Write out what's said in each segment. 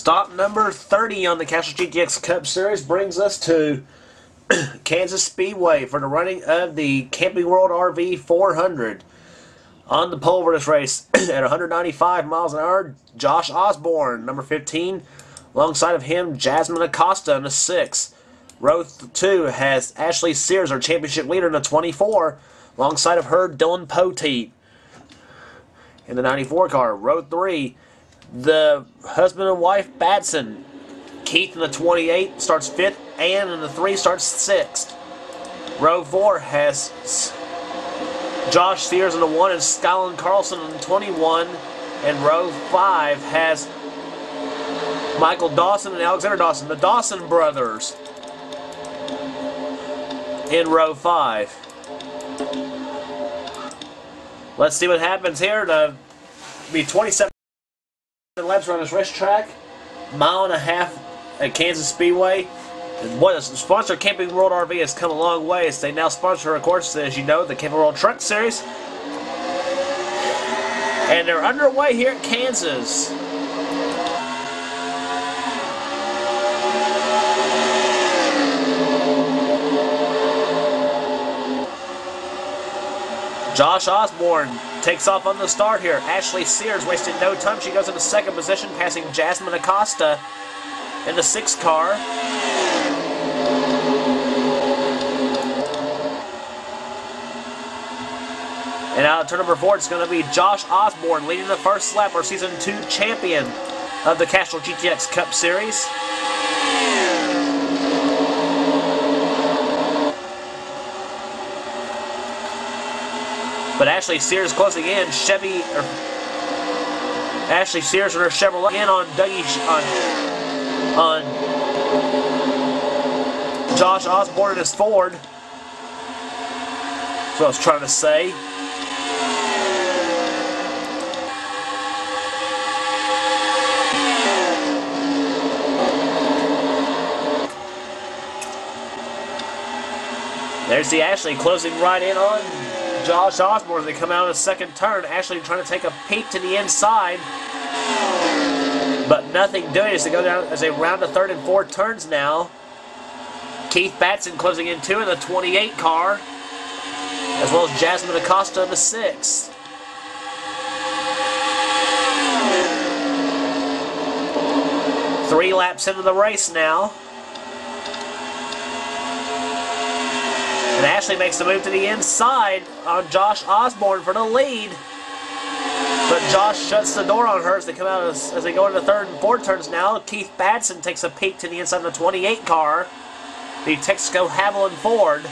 Stop number 30 on the Castrol GTX Cup Series brings us to Kansas Speedway for the running of the Camping World RV 400. On the pole for this race at 195 miles an hour, Josh Osborne, number 15. Alongside of him, Jasmine Acosta in the 6. Row 2 has Ashley Sears, our championship leader, in the 24. Alongside of her, Dylan Poteet in the 94 car. Row 3, the husband and wife Batson. Keith in the 28 starts 5th, Ann in the 3 starts 6th. Row 4 has Josh Sears in the 1 and Skyland Carlson in the 21. And row 5 has Michael Dawson and Alexander Dawson, the Dawson brothers, in row 5. Let's see what happens here. To be 27 laps around this racetrack, mile and a half at Kansas Speedway. And what is sponsor Camping World RV has come a long way, as they now sponsor, of course, as you know, the Camping World Truck Series. And they're underway here at Kansas. Josh Osborne takes off on the start here. Ashley Sears wasted no time. She goes into 2nd position, passing Jasmine Acosta in the 6th car. And out of turn number 4, it's going to be Josh Osborne leading the first lap, our Season 2 champion of the Castrol GTX Cup Series. But Ashley Sears closing in. Ashley Sears and her Chevrolet in on on Josh Osborne and his Ford. That's what I was trying to say. There's the Ashley closing right in on Josh Osborne as they come out of the 2nd turn. Ashley trying to take a peek to the inside, but nothing doing as they go down as they round the 3rd and 4th turns now. Keith Batson closing in 2 in the 28 car, as well as Jasmine Acosta in the 6th. Three laps into the race now. And Ashley makes the move to the inside on Josh Osborne for the lead. But Josh shuts the door on her as they come out as they go into 3rd and 4th turns now. Keith Batson takes a peek to the inside of the 28 car, the Texaco Haviland Ford.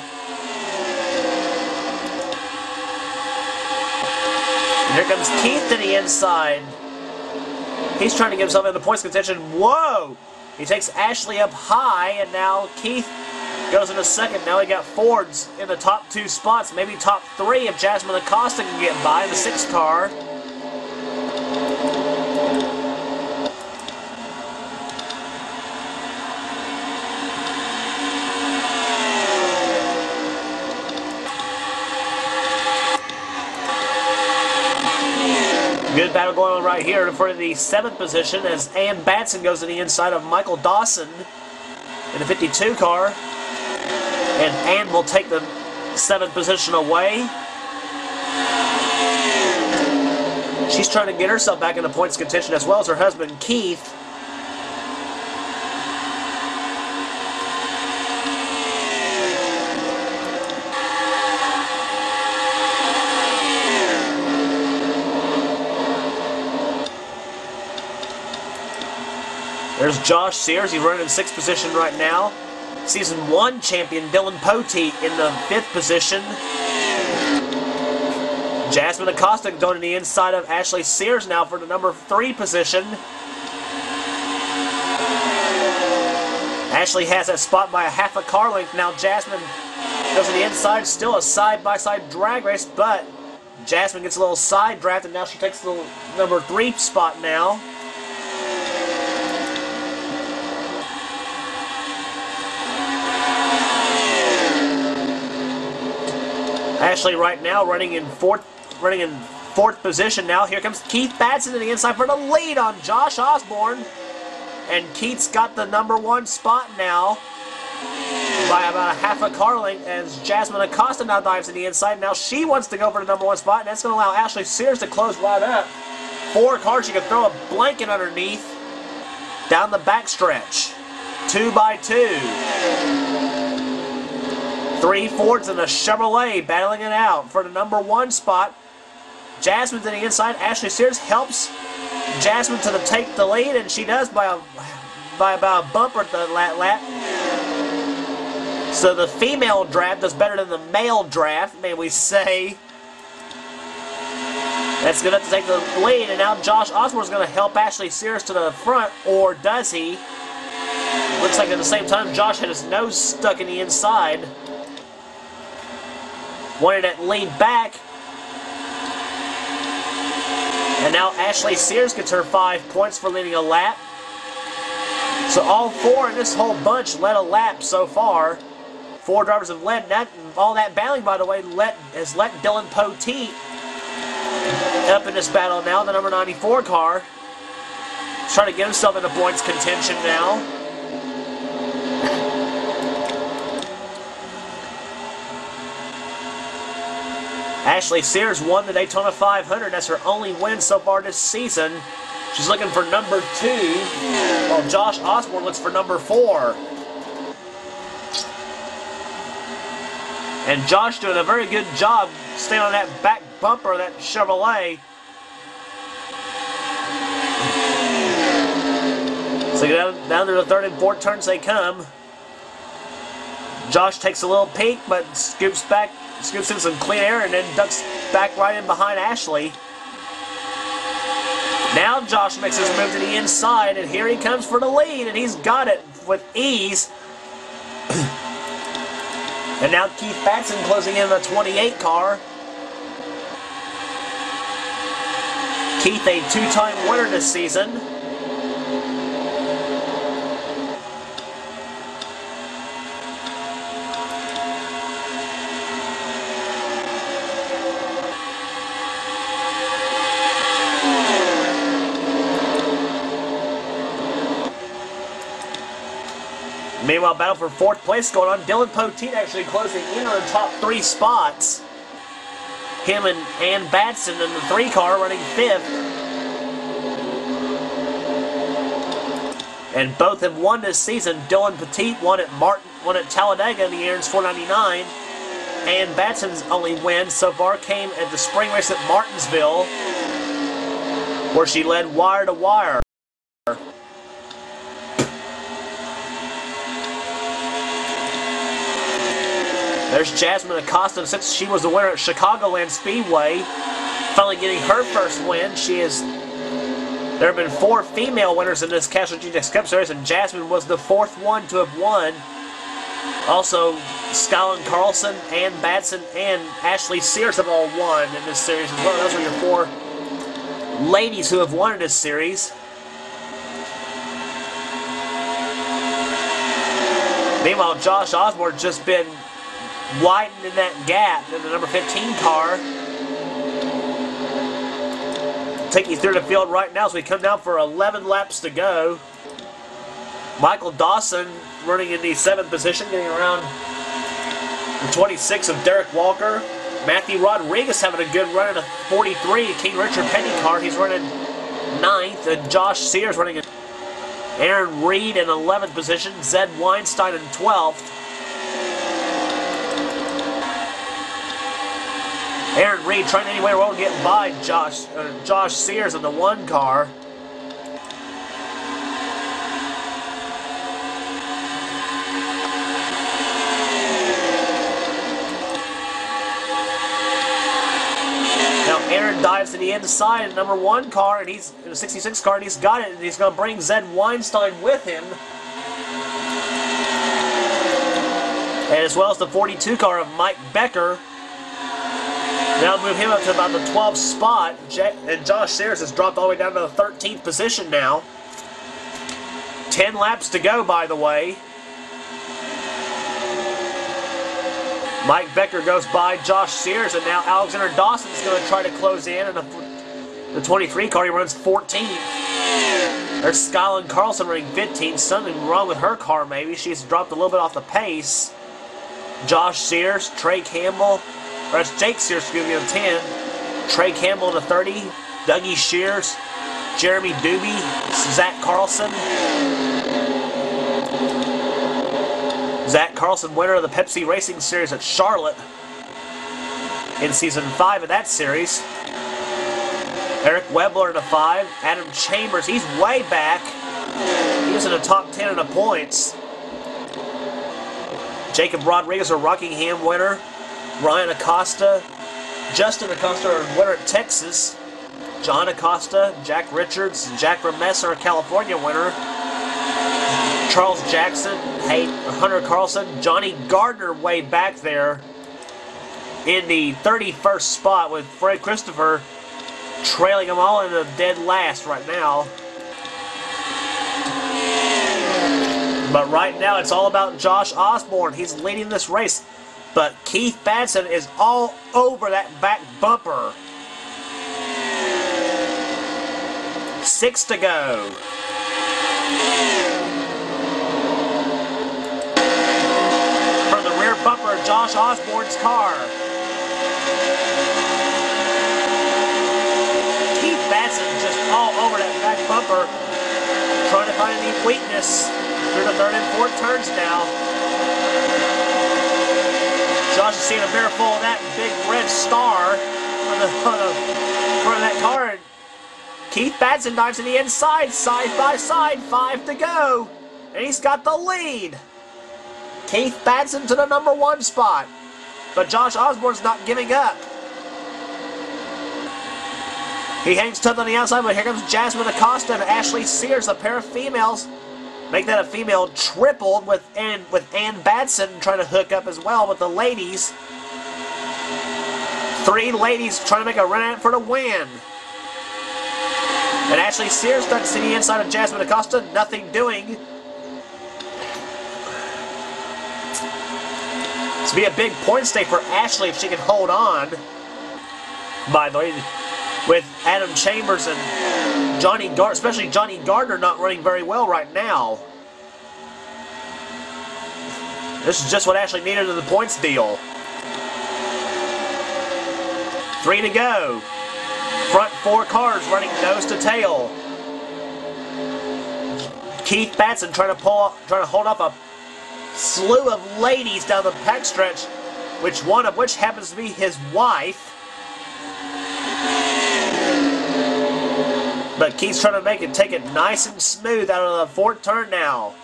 And here comes Keith to the inside. He's trying to get himself into points contention. Whoa! He takes Ashley up high, and now Keith goes into 2nd. Now we got Fords in the top 2 spots, maybe top 3 if Jasmine Acosta can get by in the 6th car. Good battle going on right here for the 7th position as Ann Batson goes to the inside of Michael Dawson in the 52 car. And Ann will take the 7th position away. She's trying to get herself back into points contention, as well as her husband Keith. There's Josh Sears. He's running in 6th position right now. Season 1 champion Dylan Poteet in the 5th position. Jasmine Acosta going to the inside of Ashley Sears now for the number 3 position. Ashley has that spot by a half a car length. Now Jasmine goes to the inside. Still a side-by-side drag race, but Jasmine gets a little side draft, and now she takes the number 3 spot now. Ashley right now running in 4th position now. Here comes Keith Batson to the inside for the lead on Josh Osborne. And Keith's got the #1 spot now by about a half a car length as Jasmine Acosta now dives to the inside. Now she wants to go for the #1 spot, and that's going to allow Ashley Sears to close right up. 4 cars, she can throw a blanket underneath down the backstretch. 2 by 2. 3 Fords and a Chevrolet battling it out for the #1 spot. Jasmine to the inside. Ashley Sears helps Jasmine to take the lead, and she does by about a bumper at the lap. So the female draft does better than the male draft, may we say. That's going to have to take the lead, and now Josh Osborne's going to help Ashley Sears to the front, or does he? Looks like at the same time Josh had his nose stuck in the inside. Wanted that lead back. And now Ashley Sears gets her 5 points for leading a lap. So all 4 in this whole bunch led a lap so far. 4 drivers have led. That, all that battling, by the way, has let Dylan Poteet up in this battle now, the number 94 car. He's trying to get himself into points contention now. Ashley Sears won the Daytona 500. That's her only win so far this season. She's looking for #2, while Josh Osborne looks for #4. And Josh doing a very good job staying on that back bumper of that Chevrolet. So down to the 3rd and 4th turns they come. Josh takes a little peek, but scoops in some clean air and then ducks back right in behind Ashley. Now Josh makes his move to the inside, and here he comes for the lead, and he's got it with ease. And now Keith Batson closing in the 28 car. Keith, a 2-time winner this season. Meanwhile, battle for 4th place going on. Dylan Poteet actually closing in on the top 3 spots. Him and Ann Batson in the 3 car running 5th. And both have won this season. Dylan Poteet won at Talladega in the Aaron's 499. Ann Batson's only win so far came at the spring race at Martinsville, where she led wire to wire. There's Jasmine Acosta, since she was the winner at Chicagoland Speedway, finally getting her first win. There have been 4 female winners in this Castro GTX Cup Series, and Jasmine was the 4th one to have won. Also, Skyland Carlson, Ann Batson, and Ashley Sears have all won in this series as well. Those are your 4 ladies who have won in this series. Meanwhile, Josh Osborne just been widening that gap in the number 15 car. Take you through the field right now as we come down for 11 laps to go. Michael Dawson running in the 7th position, getting around the 26 of Derek Walker. Matthew Rodriguez having a good run in a 43 King Richard Petty car. He's running 9th, and Josh Sears running in. Aaron Reed in 11th position. Zed Weinstein in 12th. Aaron Reed trying any way to get by Josh Sears in the 1 car. Now Aaron dives to the inside in the number 1 car, and he's in the 66 car, and he's got it, and he's going to bring Zed Weinstein with him. And as well as the 42 car of Mike Becker. Now move him up to about the 12th spot, and Josh Sears has dropped all the way down to the 13th position now. 10 laps to go, by the way. Mike Becker goes by Josh Sears, and now Alexander Dawson is going to try to close in the 23 car. He runs 14th. There's Skyland Carlson running 15. Something wrong with her car, maybe. She's dropped a little bit off the pace. Josh Sears, Trey Campbell, or that's Jake Sears, excuse me, on 10. Trey Campbell to 30. Dougie Shears, Jeremy Doobie, Zach Carlson. Zach Carlson, winner of the Pepsi Racing Series at Charlotte in Season 5 of that series. Eric Webler to 5. Adam Chambers, he's way back. He was in the top 10 in the points. Jacob Rodriguez, a Rockingham winner. Ryan Acosta. Justin Acosta, a winner at Texas. John Acosta, Jack Richards, Jack Remesser, a California winner. Charles Jackson, Hunter Carlson, Johnny Gardner way back there in the 31st spot with Fred Christopher trailing them all in the dead last right now. But right now it's all about Josh Osborne. He's leading this race. But Keith Batson is all over that back bumper. 6 to go. From the rear bumper of Josh Osborne's car. Just all over that back bumper, trying to find any weakness through the third and fourth turns now. Josh is seeing a mirror full of that big red star on the front of that car. And Keith Batson dives to the inside, side by side, 5 to go. And he's got the lead. Keith Batson to the number 1 spot. But Josh Osborne's not giving up. He hangs tough on the outside, but here comes Jasmine Acosta and Ashley Sears, a pair of females. Make that a female triple with Ann Batson trying to hook up as well with the ladies. 3 ladies trying to make a run at it for the win. And Ashley Sears doesn't see the inside of Jasmine Acosta, nothing doing. This will be a big point stake for Ashley if she can hold on. By the way, with Adam Chambers and Johnny Gardner, especially Johnny Gardner, not running very well right now. This is just what Ashley needed in the points deal. 3 to go. Front 4 cars running nose to tail. Keith Batson trying to hold up a slew of ladies down the backstretch, one of which happens to be his wife. But Keith's trying to take it nice and smooth out of the 4th turn now.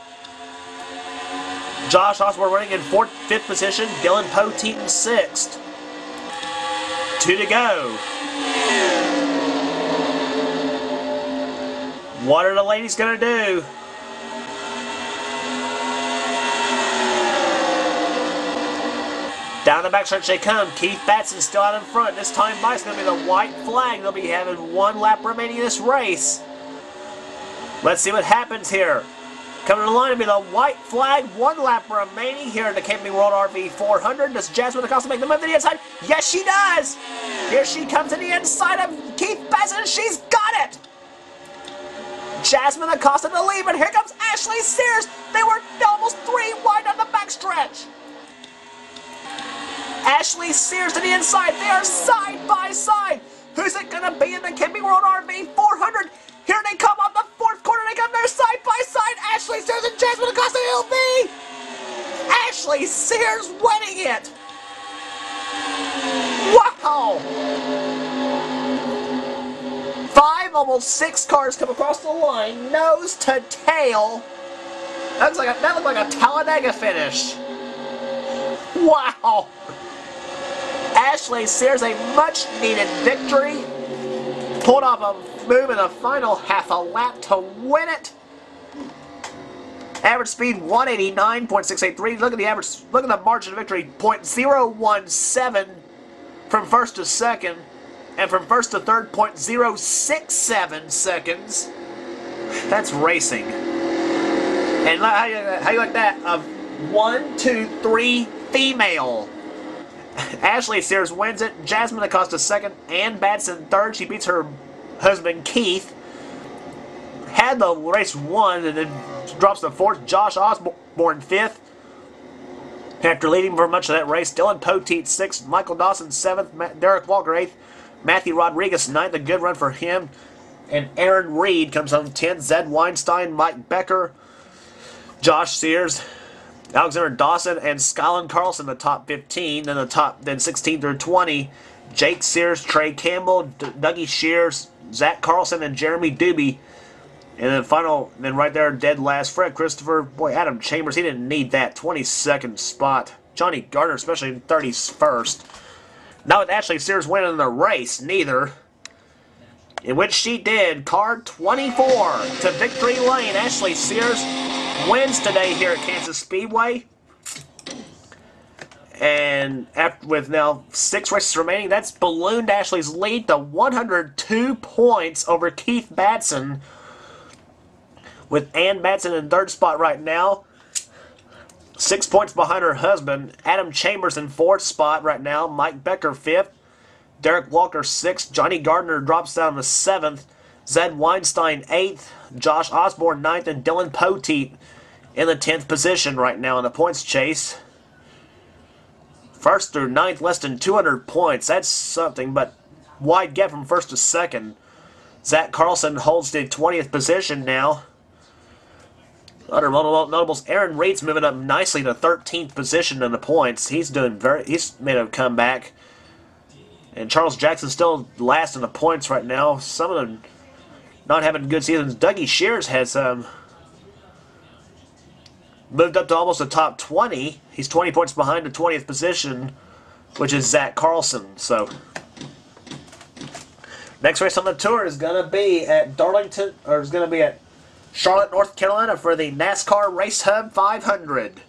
Josh Osborne running in 5th position. Dylan Poteet in 6th. 2 to go. What are the ladies going to do? Down the backstretch they come. Keith Batson still out in front. This time by it's going to be the white flag. They'll be having 1 lap remaining in this race. Let's see what happens here. Coming to the line will be the white flag. 1 lap remaining here in the Camping World RV 400. Does Jasmine Acosta make the move to the inside? Yes, she does. Here she comes to the inside of Keith Batson. She's got it. Jasmine Acosta to lead, but here comes Ashley Sears. They were almost 3 wide on the backstretch. Ashley Sears to the inside. They are side by side. Who's it going to be in the Camping World RV 400? Here they come on the 4th corner. They come there side by side. Ashley Sears and Jasmine Acosta. It'll be Ashley Sears winning it. Wow. 5, almost 6 cars come across the line, nose to tail. That looked like a Talladega finish. Wow. Ashley Sears, a much-needed victory. Pulled off a move in the final half a lap to win it. Average speed 189.683. Look at the average. Look at the margin of victory, 0.017 from 1st to 2nd, and from 1st to 3rd, 0.067 seconds. That's racing. And how you like that? A 1, 2, 3 female. Ashley Sears wins it. Jasmine Acosta 2nd. Ann Batson 3rd. She beats her husband Keith. had the race won and then drops to 4th. Josh Osborne 5th. After leading for much of that race, Dylan Poteet 6th, Michael Dawson 7th, Derek Walker 8th, Matthew Rodriguez 9th, a good run for him. And Aaron Reed comes home 10th, Zed Weinstein, Mike Becker, Josh Sears, Alexander Dawson, and Skylan Carlson the top 15. Then 16 through 20, Jake Sears, Trey Campbell, Dougie Shears, Zach Carlson, and Jeremy Doobie. And then right there, dead last, Fred Christopher. Boy, Adam Chambers, he didn't need that 22nd spot. Johnny Gardner, especially in 31st. Not with Ashley Sears winning the race, neither. In which she did. Car 24 to victory lane. Ashley Sears wins today here at Kansas Speedway. And with now 6 races remaining, that's ballooned Ashley's lead to 102 points over Keith Batson, with Ann Batson in 3rd spot right now. 6 points behind her husband. Adam Chambers in 4th spot right now. Mike Becker 5th. Derek Walker 6th. Johnny Gardner drops down to 7th. Zed Weinstein 8th. Josh Osborne 9th. And Dylan Poteet in the 10th position right now in the points chase. 1st through 9th, less than 200 points. That's something, but wide gap from 1st to 2nd. Zach Carlson holds the 20th position now. Other notables, Aaron Reed's moving up nicely to 13th position in the points. He's made a comeback. And Charles Jackson still last in the points right now. Some of them not having good seasons. Dougie Shears has moved up to almost the top 20. He's 20 points behind the 20th position, which is Zach Carlson. So next race on the tour is going to be at Charlotte, North Carolina for the NASCAR Race Hub 500.